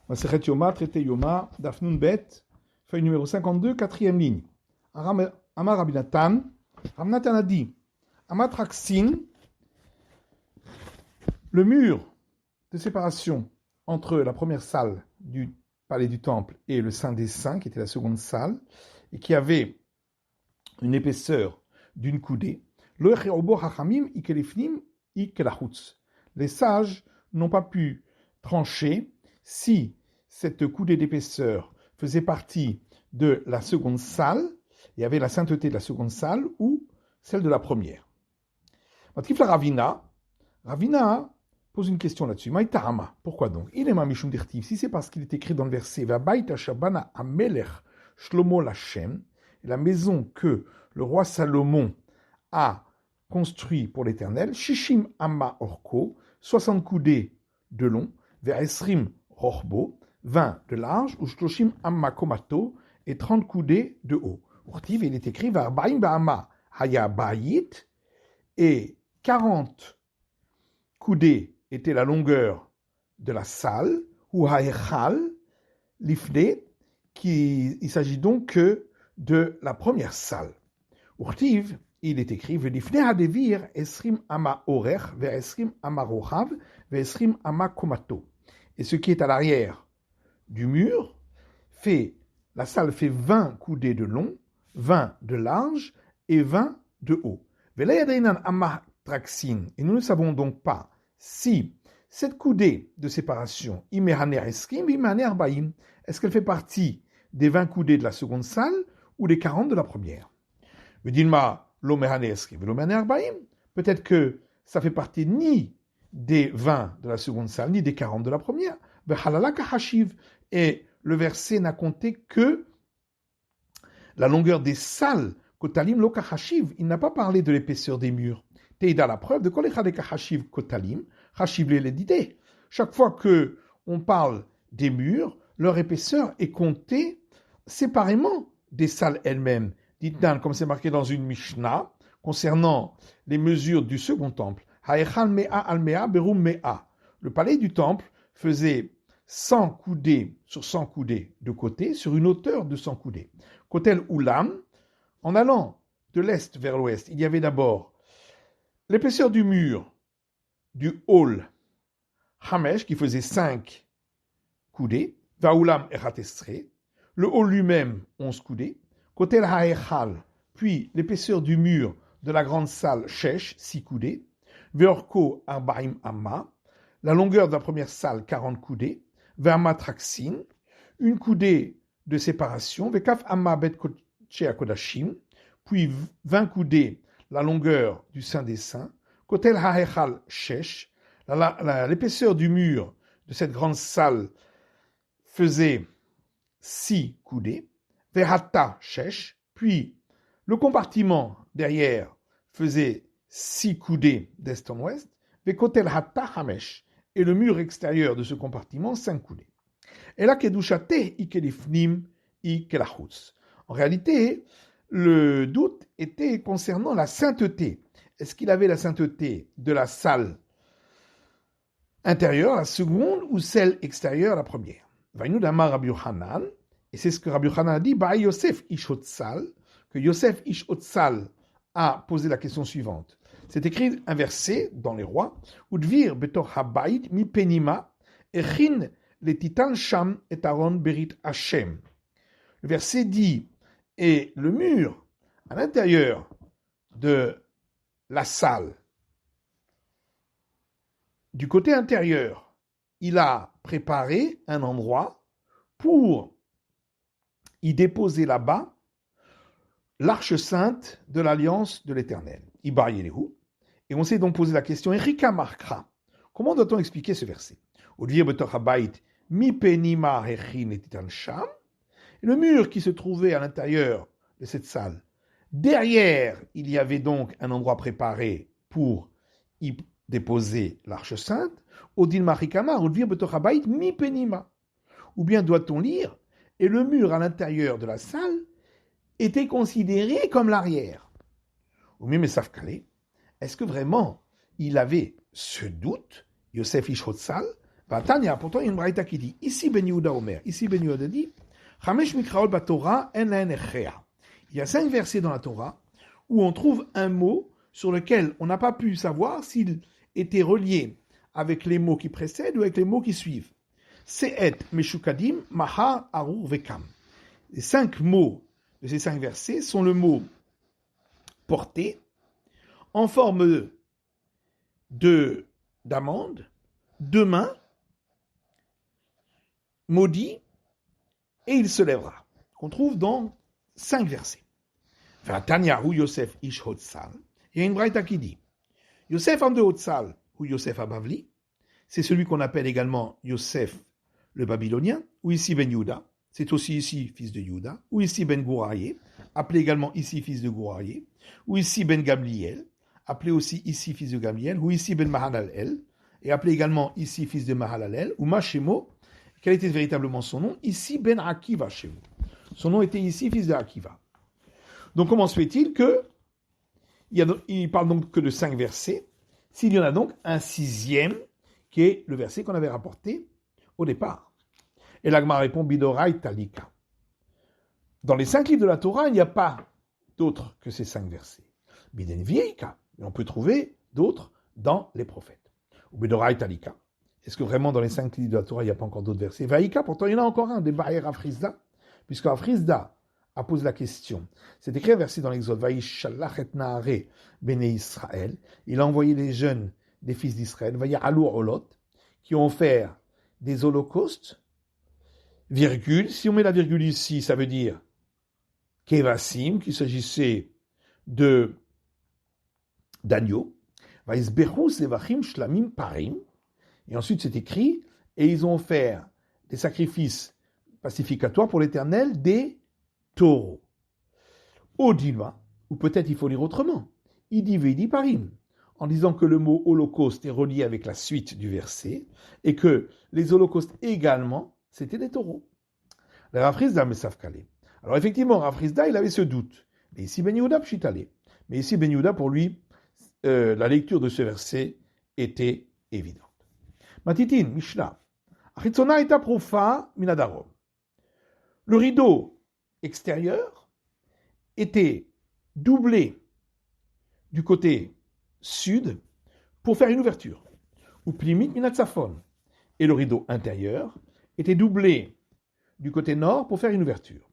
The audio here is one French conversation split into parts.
Masechet Yoma, traité Yoma, Dafnun Bet, feuille numéro 52, quatrième ligne. Amar Rabbi Natan, Rabbi Natan a dit, Amatraxin, le mur de séparation entre la première salle du palais du temple et le Saint des Saints, qui était la seconde salle, et qui avait une épaisseur d'une coudée, les sages n'ont pas pu trancher si cette coudée d'épaisseur faisait partie de la seconde salle, il y avait la sainteté de la seconde salle, ou celle de la première. Ravina pose une question là-dessus. Maïtarama, pourquoi donc? Il est Mishum Dirtiv, si c'est parce qu'il est écrit dans le verset Vabaïta Shabana Amelech Shlomo Lachem, la maison que le roi Salomon a construit pour l'Éternel, Shishim Amma Orko, 60 coudées de long, vers Esrim Rochbo, 20 de large, ou Shloshim Amma Komato, et 30 coudées de haut. Urtiv, il est écrit Varbaim Ba'ama Haya Bayit, et 40 coudées était la longueur de la salle, ou Haechal, l'ifne, il s'agit donc que de la première salle. Urtiv, il est écrit Velifne hadevir esrim ama orech ve esrim ama rochav ve esrim ama komato. Et ce qui est à l'arrière du mur la salle fait 20 coudées de long, 20 de large et 20 de haut. Velayadeinan ama traxin. Et nous ne savons donc pas si cette coudée de séparation, imehaner esrim, imehaner baim, est-ce qu'elle fait partie des 20 coudées de la seconde salle ou des 40 de la première? Peut-être que ça fait partie ni des 20 de la seconde salle, ni des 40 de la première. Et le verset n'a compté que la longueur des salles. Kotalim lo kahashiv, il n'a pas parlé de l'épaisseur des murs. Teida, la preuve de kolecha de kahashiv kotalim, hashiv l'idée. Chaque fois que on parle des murs, leur épaisseur est comptée séparément des salles elles-mêmes. Dites-nous, comme c'est marqué dans une Mishnah, concernant les mesures du second temple. Le palais du temple faisait 100 coudées sur 100 coudées de côté, sur une hauteur de 100 coudées. Kotel Ulam, en allant de l'est vers l'ouest, il y avait d'abord l'épaisseur du mur du hall Hamesh, qui faisait 5 coudées, Vaulam Eratestre, le hall lui-même 11 coudées, Kotel Haechal, puis l'épaisseur du mur de la grande salle Shesh, 6 coudées, Veorko Arbaim Amma, la longueur de la première salle 40 coudées, Ve'amma Traxin, une coudée de séparation, Ve'kaf Amma Bet Kochea Kodashim, puis 20 coudées, la longueur du Saint des Saints, Kotel Haechal Shesh, l'épaisseur du mur de cette grande salle faisait 6 coudées, Vehata Shesh, puis le compartiment derrière faisait 6 coudées d'est en ouest, Vekotel Hata Hamesh, et le mur extérieur de ce compartiment 5 coudées. Et là, Kedushate Ikelifnim Ikelachutz. En réalité, le doute était concernant la sainteté. Est-ce qu'il avait la sainteté de la salle intérieure, la seconde, ou celle extérieure, la première? Vainu d'Amar Rabbi Yochanan, et c'est ce que Rabbi Yochanan a dit, Ba Yosef Ish Otsal, que Yosef Ish Otsal a posé la question suivante. C'est écrit un verset dans les rois, Udvir betor habayit mi penima, echin le titan sham et Aaron berit Hashem. Le verset dit, et le mur à l'intérieur de la salle, du côté intérieur, il a préparé un endroit pour y déposer là-bas l'arche sainte de l'alliance de l'Éternel. Ibar Yelehu. Et on s'est donc posé la question, Erika Markra, comment doit-on expliquer ce verset? Le mur qui se trouvait à l'intérieur de cette salle, derrière, il y avait donc un endroit préparé pour y déposer l'arche sainte. Ou bien doit-on lire, et le mur à l'intérieur de la salle était considéré comme l'arrière. Ou même Safkale, est-ce que vraiment il avait ce doute, Yosef Ish Hotzal, Tanya, pourtant il y a une braïta qui dit, ici Ben Yehuda Omer, ici Ben Yehuda dit, Chamesh Mikraot Batorah en laen echrea. Il y a 5 versets dans la Torah où on trouve un mot sur lequel on n'a pas pu savoir s'il était relié avec les mots qui précèdent ou avec les mots qui suivent. Se'et Meshukadim, Mahar, Arur, Vekam. Les 5 mots de ces 5 versets sont le mot porté en forme d'amande, de main, maudit, et il se lèvera. Qu'on trouve dans 5 versets. Tanya ou Yosef ish Hotzal. Il y a une braïta qui dit Yosef en de Hotzal ou Yosef Abavli, c'est celui qu'on appelle également Yosef le Babylonien, ou ici Ben Yehuda, c'est aussi ici fils de Yehuda, ou ici Ben Gouraye, appelé également ici fils de Gouraye, ou ici Ben Gamliel, appelé aussi ici fils de Gamliel, ou ici Ben Mahalalel, et appelé également ici fils de Mahalalel, ou Mashemo, quel était véritablement son nom, ici Ben Akiva chez vous. Son nom était ici fils de Akiva. Donc comment se fait-il que il parle donc que de 5 versets, s'il y en a donc un 6e, qui est le verset qu'on avait rapporté au départ. Et l'Agma répond Bidorai Talika. Dans les 5 livres de la Torah, il n'y a pas d'autres que ces 5 versets. Biden Vieika, mais on peut trouver d'autres dans les prophètes. Ou Bidorai Talika. Est-ce que vraiment dans les 5 livres de la Torah, il n'y a pas encore d'autres versets? Vaïka, pourtant il y en a encore un, des Baer Afrizda, puisque Afrizda a posé la question. C'est écrit un verset dans l'Exode, Vaïshalach et Naare Bene Israël. Il a envoyé les jeunes des fils d'Israël, Vaïalou Olot, qui ont offert des holocaustes, virgule, si on met la virgule ici, ça veut dire Kevasim, qu'il s'agissait d'agneaux, Vaïsberu Sevachim Shlamim Parim, et ensuite c'est écrit, et ils ont offert des sacrifices pacificatoires pour l'Éternel, des taureaux. Odilma, ou peut-être il faut lire autrement, Idi Vedi Parim, en disant que le mot holocauste est relié avec la suite du verset, et que les holocaustes également, c'était des taureaux. Le Rav Hrizda Mesav Kalé. Alors effectivement, Rav Hrizda, il avait ce doute. Mais ici, Ben Yehuda Pshitale. Mais ici, Ben Yehuda, pour lui, la lecture de ce verset était évidente. Matitin, Mishnah. Achitzona eta profa minadarom. Le rideau extérieur était doublé du côté sud pour faire une ouverture. Ou plimit minatsafon. Et le rideau intérieur était doublé du côté nord pour faire une ouverture.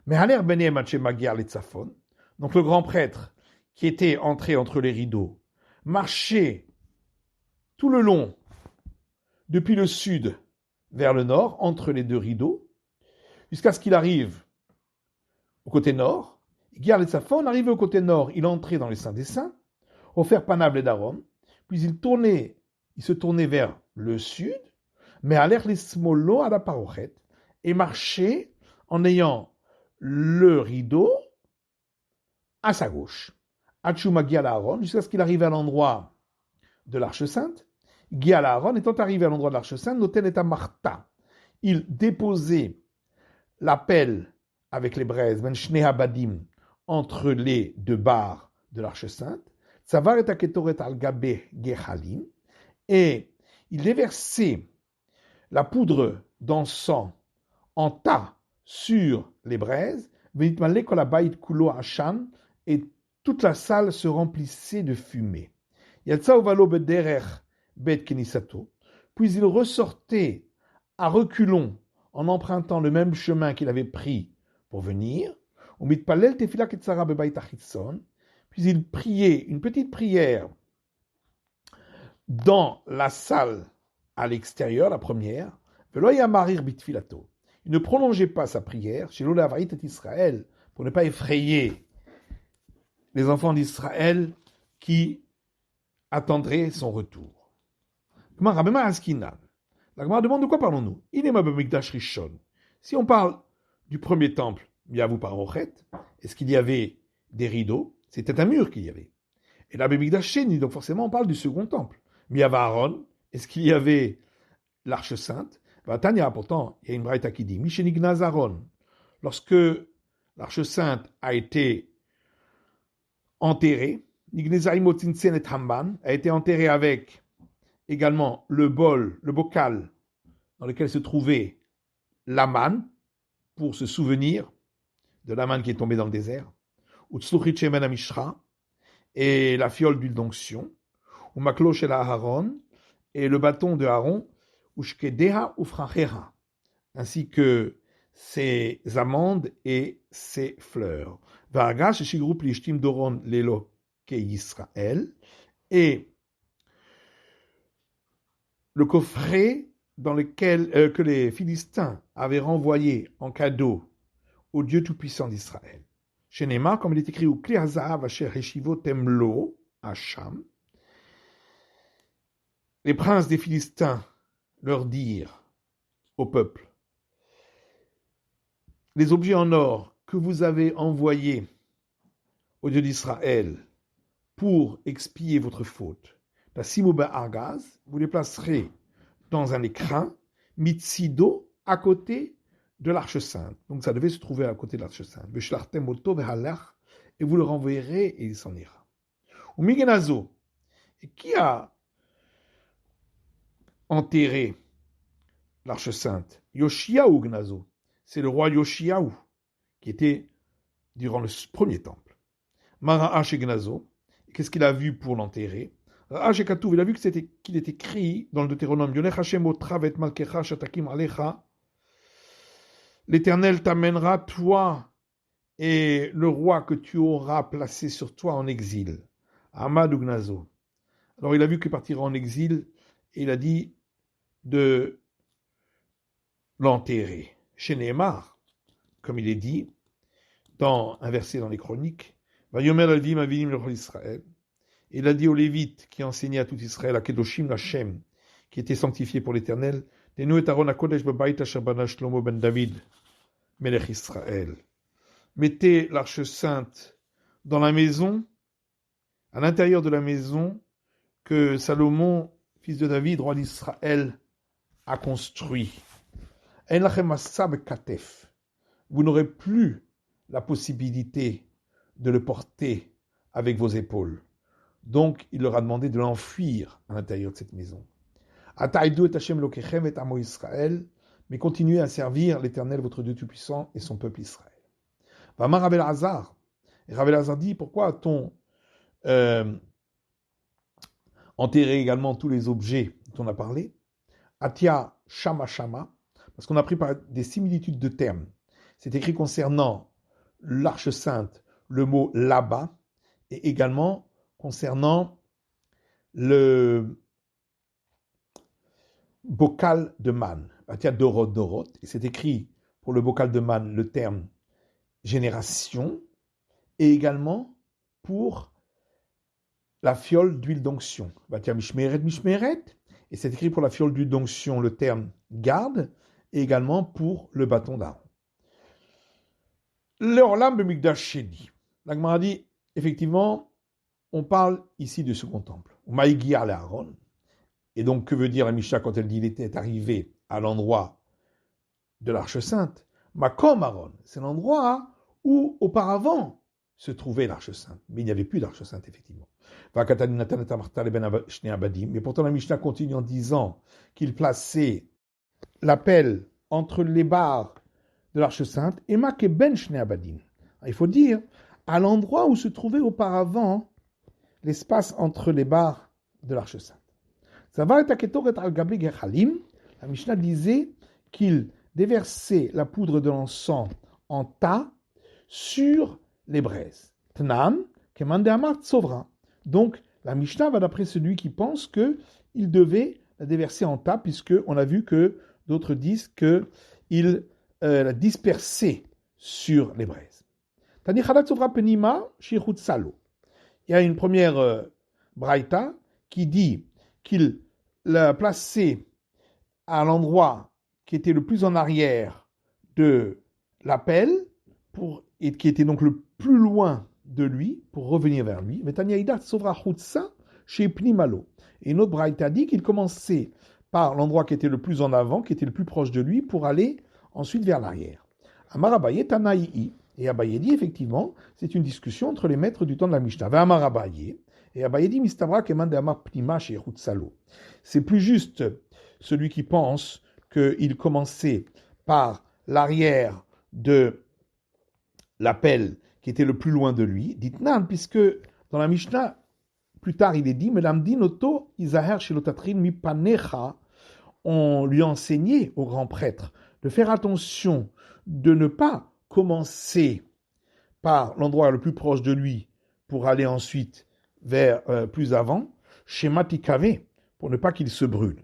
Mais Haner Benem Magiar Letzafon, donc le grand prêtre qui était entré entre les rideaux, marchait tout le long depuis le sud vers le nord, entre les 2 rideaux, jusqu'à ce qu'il arrive au côté nord. Giar Letzafon arrivé au côté nord, il entrait dans les saints des saints, offert Panable d'Aaron, puis il se tournait vers le sud, mais à l'air l'ismolo à la parochet, et marchait en ayant le rideau à sa gauche. Achuma Gial Aaron, jusqu'à ce qu'il arrive à l'endroit de l'Arche Sainte. Gial Aaron, étant arrivé à l'endroit de l'Arche Sainte, Noten et Martha. Il déposait la pelle avec les braises, Ben Shnei Habadim, entre les 2 barres de l'Arche Sainte. Tsavar et Aketoret al Gabe Gehalim. Et il déversait la poudre d'encens en tas sur les braises, et toute la salle se remplissait de fumée. Puis il ressortait à reculons en empruntant le même chemin qu'il avait pris pour venir. Puis il priait une petite prière dans la salle à l'extérieur, la première. Il ne prolongeait pas sa prière chez l'Olavrit et Israël pour ne pas effrayer les enfants d'Israël qui attendraient son retour. La Gemara demande de quoi parlons-nous? Si on parle du premier temple, Yavu Parochet, est-ce qu'il y avait des rideaux? C'était un mur qu'il y avait. Et la Bemikdash Sheni, donc forcément on parle du second temple. Miava Aaron, est-ce qu'il y avait l'Arche Sainte? Tanya, pourtant, il y a une braïta qui dit Mishenignaz Aaron, lorsque l'Arche Sainte a été enterrée, a été enterrée avec également le bocal dans lequel se trouvait la manne, pour se souvenir de la manne qui est tombée dans le désert, Utsluchit shemen hamishra, et la fiole d'huile d'onction, ou maklo shel Aaron, et le bâton de Aaron, ushkedeha ufracheha, ainsi que ses amandes et ses fleurs. Va'agash shigru plishtim doron lelo ke Yisrael, et le coffret dans lequel que les Philistins avaient renvoyé en cadeau au Dieu Tout-Puissant d'Israël. Chez Neymar, comme il est écrit, ou Kli Hazahav Asher Heshivo Temlo Hacham, les princes des Philistins leur dirent au peuple, les objets en or que vous avez envoyés au Dieu d'Israël pour expier votre faute, la Simouba Argaz, vous les placerez dans un écrin, Mitsido, à côté de l'Arche Sainte. Donc ça devait se trouver à côté de l'Arche Sainte. Et vous le renverrez et il s'en ira. Ou Migenazo, et qui a enterré l'Arche Sainte? Yoshiaou Gnazo, c'est le roi Yoshiaou, qui était durant le premier temple. Mara'ach Gnazo, qu'est-ce qu'il a vu pour l'enterrer? Ra'ach Katouv, il a vu qu'il est écrit dans le Deutéronome, Yolech Hashem otravet malkecha shatakim alecha, l'Éternel t'amènera, toi et le roi que tu auras placé sur toi en exil. Ahmad Ugnazo. Alors il a vu qu'il partira en exil et il a dit de l'enterrer. Chez Nehemar, comme il est dit dans un verset dans les Chroniques, Vayomer Alvim Avinim le Israël. Il a dit aux Lévites qui enseignaient à tout Israël, à Kedoshim Lachem, qui était sanctifié pour l'Éternel, Tenu et Aaron HaKodesh B'Bait Asher Bana Shlomo ben David, Melech Israël. Mettez l'arche sainte dans la maison, à l'intérieur de la maison que Salomon, fils de David, roi d'Israël, a construit. En lachem asab katef. Vous n'aurez plus la possibilité de le porter avec vos épaules. Donc, il leur a demandé de l'enfuir à l'intérieur de cette maison. Ataïdou et Hashem lokechem et amo Israël, mais continuez à servir l'Éternel, votre Dieu Tout-Puissant, et son peuple Israël. Vamar Rav Elazar. Et Rav Elazar dit, pourquoi a-t-on enterré également tous les objets dont on a parlé? Atia Shama Shama, parce qu'on a pris par des similitudes de termes. C'est écrit concernant l'Arche Sainte, le mot là-bas, et également concernant le bocal de manne. Atia Dorot Dorot, et c'est écrit pour le bocal de manne le terme génération, et également pour la fiole d'huile d'onction. Batia Mishmeret Mishmeret, et c'est écrit pour la fiole d'huile d'onction le terme garde, et également pour le bâton d'Aaron. L'Orlam de Mikdash Sheni. La Gemara dit, effectivement, on parle ici du second temple. Maïgia l'Aaron. Et donc, que veut dire la Mishnah quand elle dit il était arrivé à l'endroit de l'Arche Sainte? Makom Aaron, c'est l'endroit où auparavant se trouvait l'Arche Sainte. Mais il n'y avait plus d'Arche Sainte, effectivement. Mais pourtant, la Mishnah continue en disant qu'il plaçait la pelle entre les barres de l'Arche Sainte, et Mak et Ben Shnei Abadim. Il faut dire, à l'endroit où se trouvait auparavant l'espace entre les barres de l'Arche Sainte. La Mishnah disait qu'il déversait la poudre de l'encens en tas sur les braises. Tnan, Kemandéamar Tsovra. Donc, la Mishnah va d'après celui qui pense qu'il devait la déverser en tas, puisqu'on a vu que d'autres disent qu'il la dispersait sur les braises. Tani Chadat Tsovra Penima, Shirhut Salo. Il y a une première braïta qui dit qu'il l'a placé à l'endroit qui était le plus en arrière de la pelle, et qui était donc le plus loin de lui, pour revenir vers lui. Mais Taniaïda Tsovra Hutsa chez Pnimalo. Et une autre braïta dit qu'il commençait par l'endroit qui était le plus en avant, qui était le plus proche de lui, pour aller ensuite vers l'arrière. Amar Abaye Tanaïi. Et Abaye dit effectivement, c'est une discussion entre les maîtres du temps de la Mishnah. Amar Abaye, Et Abaye dit Mistabra Keman de Amar Pnima chez Salo. C'est plus juste celui qui pense qu'il commençait par l'arrière de l'appel qui était le plus loin de lui. Dites nan, puisque dans la Mishnah, plus tard, il est dit, Melamdinoto Isaher Shilotatrin Mipanecha, on lui a enseigné au grand prêtre de faire attention de ne pas commencer par l'endroit le plus proche de lui pour aller ensuite vers plus avant, schéma Tikave, pour ne pas qu'il se brûle.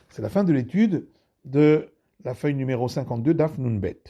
C'est la fin de l'étude de la feuille numéro 52 d'Af Nunbet.